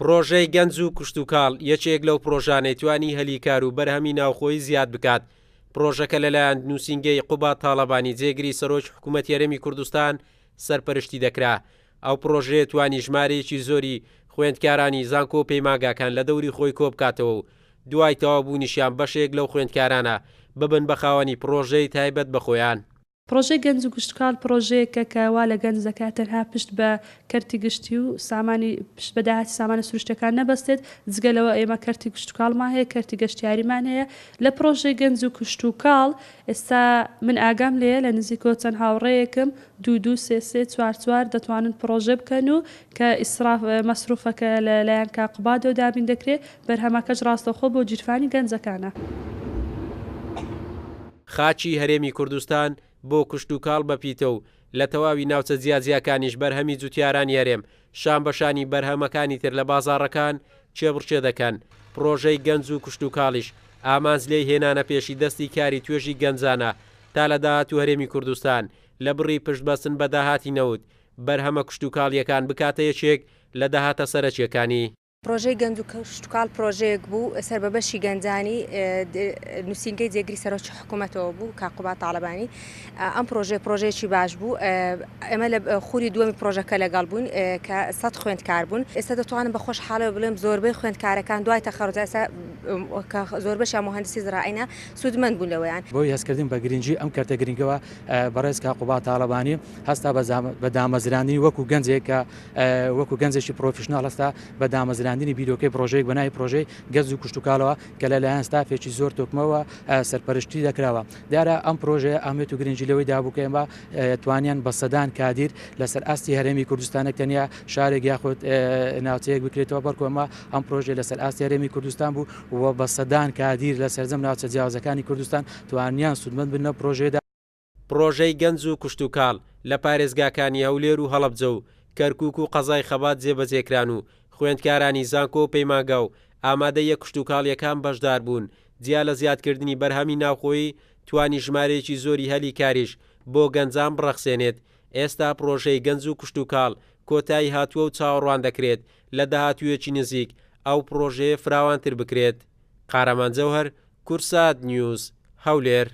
پرۆژەی گەنج و کشتتوکاڵ یەکێک لەو پرۆژانەی توانی هەلیکار و بەرهەمی ناوخۆی زیاد بکات. پرۆژەکە لەلایەن نووسینگەی قوبات تاڵەبانی جێگری سەرۆک حکوومەتی هەرێمی کوردستان سەرپەرشتی دەکرا. ئەو پرۆژەیە توانی ژمارەیەکی زۆری خوێندکارانی زانکۆ و پەیمانگاکان لە دەوری خۆی کۆبکاتەوە و دوای تەواوبوونیشیان بەشێک لەو خوێندکارانە ببن بە خاوەنی پرۆژەی تایبەت بە خۆیان. پرۆژەی گەنج و گشتکاڵ پرۆژەیەکە کەوا لە گەنج دەکات تەنها پشت بە کەرتی گشتی و سامانی پشت بەداهاتی سامانە سروشتەکان نەبەستێت. جگەلەوە ئێمە کەرتی گشتکاڵمان هەیە، کەرتی گەشتیاریمان هەیە. لە پرۆژەی گەنج و کشتتوکاڵ ئێستا من ئاگام لێیە لە نزیکۆ چەند هاوڕێیەکم 2 3 4 دەتوانن پرۆژە بکەن و کە ئیسراف مەسروفەکە لەلایەن کاقوبادەوە دابین دەکرێت. بەرهەمەکەش ڕاستەوخۆ بۆ گیرفانی گەنجەکانە. خاچی هەرێمی کوردستان بۆ کشتتوکاڵ بەپیتە و لە تەواوی ناوچە جیاجیەکانیش بەرهەمی جوتیاران یارێم شان بەشانی بەرهەمەکانی تر لە بازاڕەکان چێبڕچێ دەکەن. پرۆژەی گەنج و کشتتوکاڵیش ئامانج لێی هێنانە پێشی دەستی کاری توێژی گەنجانە تا لە داهاتوو هەرێمی کوردستان لە بڕی پشتبەستن بە داهاتی نەوت بەرهەمە کشتتوکاڵیەکان بکاتە یەکێک لە داهاتە سەرەکیەکانی. پرۆژەی گەنج و کشتتوکاڵ پرۆژەیەک بوو سەر بە بەشی گەنجانی نووسینگەی جێگری سەرۆکی حکوومەتەوە بوو کاقوبات تاڵەبانی. ئەم پرۆژەیەکی باش بوو. ئێمە لە خوری دووەمی پرۆژەکە لەگەڵ بوون کە 100 خوێندکار بوون. ئێستا دەتوانم بە خۆشحاڵەوە بڵێم زۆربەی خوێندکارەکان دوای تەخەڕوج زۆربەشیان مهندسی زراعینە سوودمەند بوون لەوەیان. بۆی هەستکردن بە گرنگی ئەم کەرتە گرنگەوە بەڕێز کاقوبات تاڵەبانی هەستا بە دامەزراندنی وەکو گەنجێک کە وەکو گەنجێکی پرۆفیشناڵ هەستا بە دامەزراندنی بیرۆکەی پرۆژەیەک بەناوی پرۆژەی گەنج و کشتتوکاڵەوە کە لەلایەن ستافێکی زۆر تۆکمەوە سەرپەرشتی دەکراوە. دیارە ئەم پرۆژەیە ئەهمیەت و گرنگی لەوەی دابوو کە ئێمە توانیان بە سەدان کادیر لەسەر ئاستی هەرێمی کوردستانێک تەنیا شارێک یاخود ناوچەیەک بکرێتەوە بەڵکومە ئەم پرۆژێ لەسەر ئاستی هەرێمی کوردستان بوو و بە سەدان کادیر لە سەرجەم ناوچە جیاوازەکانی کوردستان توانیان سوودمەند بنە پرۆژێدا. پرۆژەی گەنج و کشتتوکاڵ لە پارێزگاکانی هەولێر و هەڵەبجە و کەرکووک و قەزای خەبات جێبەجێکران و خوێندکارانی زانکۆ و پەیمانگا و ئامادەیە کشتتوکاڵیەکان بەشدار بوون. جیا لە زیادکردنی بەرهەمی ناوخۆیی توانی ژمارەیەکی زۆری هەلی کاریش بۆ گەنجان بڕەخسێنێت. ئێستا پرۆژەی گەنج و کشتتوکاڵ کۆتایی هاتووە و چاوەڕوان دەکرێت لە داهاتوویەکی نزیک ئەو پرۆژەیە فراوانتر بکرێت. قارەمان جەوهەر، کورسات نیوز، هەولێر.